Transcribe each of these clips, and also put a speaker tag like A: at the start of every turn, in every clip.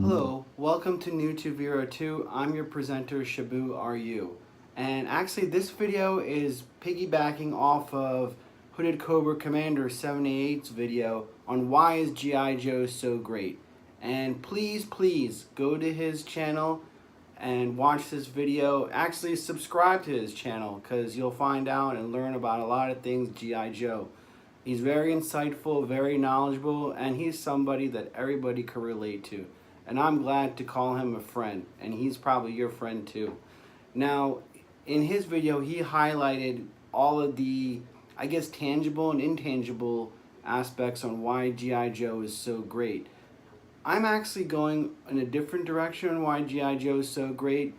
A: Hello, welcome to New to Vero 2. I'm your presenter, Shabu RU. And actually this video is piggybacking off of Hooded Cobra Commander 788's video on why is G.I. Joe so great. And please go to his channel and watch this video. Actually subscribe to his channel because you'll find out and learn about a lot of things G.I. Joe. He's very insightful, very knowledgeable, and he's somebody that everybody can relate to. And I'm glad to call him a friend, and he's probably your friend too. Now, in his video, he highlighted all of the, I guess, tangible and intangible aspects on why G.I. Joe is so great. I'm actually going in a different direction on why G.I. Joe is so great,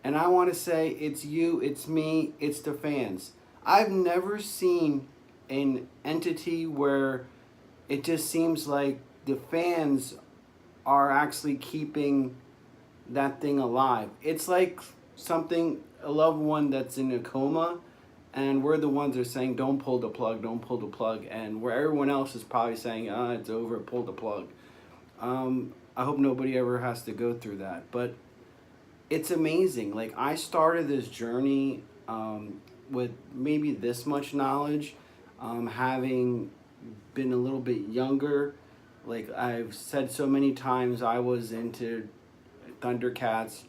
A: and I want to say it's you, it's me, it's the fans. I've never seen an entity where it just seems like the fans are actually keeping that thing alive. It's like something, a loved one that's in a coma, and we're the ones that are saying, don't pull the plug, don't pull the plug, and where everyone else is probably saying, it's over, pull the plug. I hope nobody ever has to go through that, but it's amazing. Like, I started this journey with maybe this much knowledge, having been a little bit younger. Like I've said so many times, I was into Thundercats,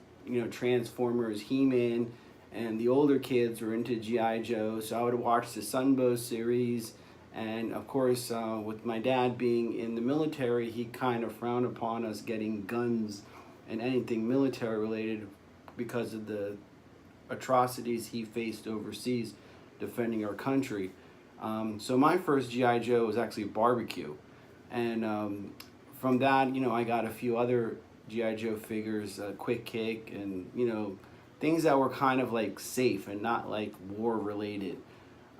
A: Transformers, He-Man, and the older kids were into G.I. Joe, so I would watch the Sunbow series, and of course, with my dad being in the military, he kind of frowned upon us getting guns and anything military related because of the atrocities he faced overseas defending our country. So my first G.I. Joe was actually Barbecue. And from that, I got a few other G.I. Joe figures, Quick Kick, and, things that were kind of like safe and not like war related.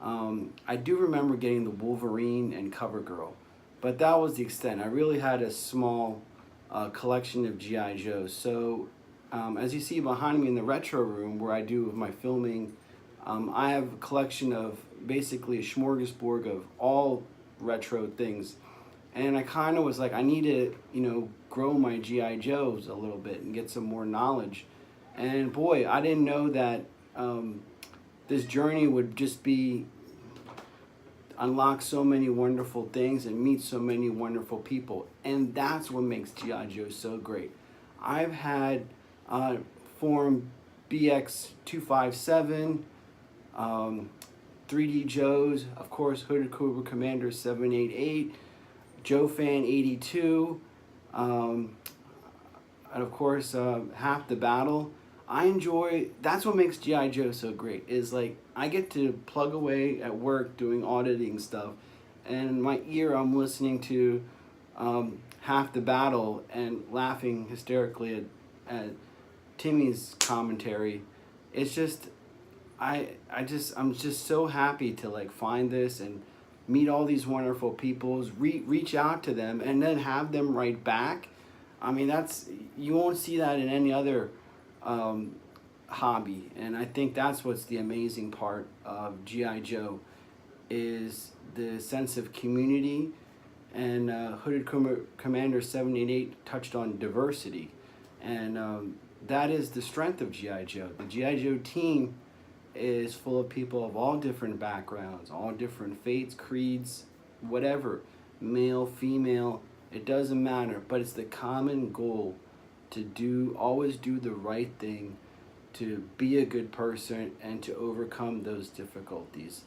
A: I do remember getting the Wolverine and CoverGirl, but that was the extent. I really had a small collection of G.I. Joes. So as you see behind me in the retro room where I do my filming, I have a collection of basically a smorgasbord of all retro things. And I kind of was like, I need to, grow my G.I. Joes a little bit and get some more knowledge. And boy, I didn't know that this journey would just be unlock so many wonderful things and meet so many wonderful people. And that's what makes G.I. Joe so great. I've had Form BX257, 3D Joes, of course, Hooded Cobra Commander 788, Joe Fan 82, and of course, HalftheBattle. I enjoy, that's what makes G.I. Joe so great, is like, I get to plug away at work doing auditing stuff, and in my ear I'm listening to HalftheBattle and laughing hysterically at Timmy's commentary. It's just, I'm just so happy to like find this and meet all these wonderful people, reach out to them, and then have them write back. I mean, you won't see that in any other hobby, and I think that's what's the amazing part of G.I. Joe, is the sense of community. And Hooded Commander 788 touched on diversity, and that is the strength of G.I. Joe. The G.I. Joe team is full of people of all different backgrounds, all different faiths, creeds, whatever, male, female, it doesn't matter, but it's the common goal to always do the right thing, to be a good person, and to overcome those difficulties.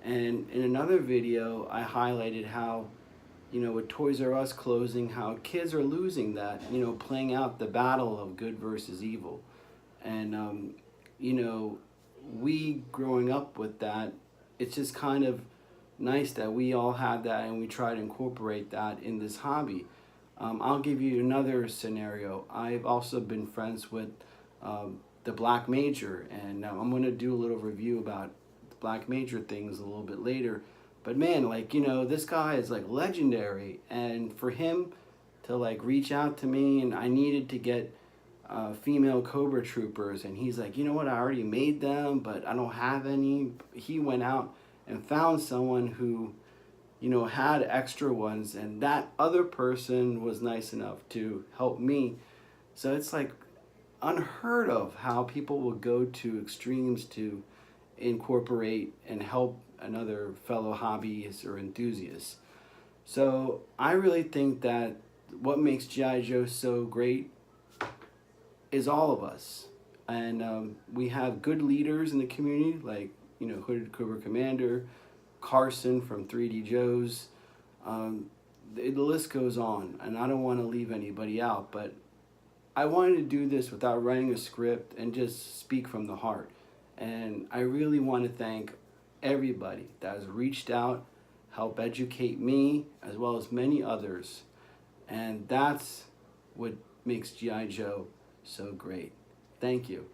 A: And in another video, I highlighted how, with Toys R Us closing, how kids are losing that, playing out the battle of good versus evil. And, we growing up with that, it's just kind of nice that we all have that and we try to incorporate that in this hobby. I'll give you another scenario. I've also been friends with the Black Major, and I'm going to do a little review about the Black Major things a little bit later. But man, this guy is like legendary, and for him to like reach out to me, and I needed to get female Cobra Troopers, and he's like, you know what, I already made them, but I don't have any. He went out and found someone who, you know, had extra ones, and that other person was nice enough to help me. So it's like unheard of how people will go to extremes to incorporate and help another fellow hobbyist or enthusiast. So I really think that what makes G.I. Joe so great is all of us. And we have good leaders in the community, like, you know, Hooded Cobra Commander, Carson from 3D Joe's. The list goes on, and I don't want to leave anybody out, but I wanted to do this without writing a script and just speak from the heart. And I really want to thank everybody that has reached out, help educate me, as well as many others. And that's what makes G.I. Joe so great. Thank you.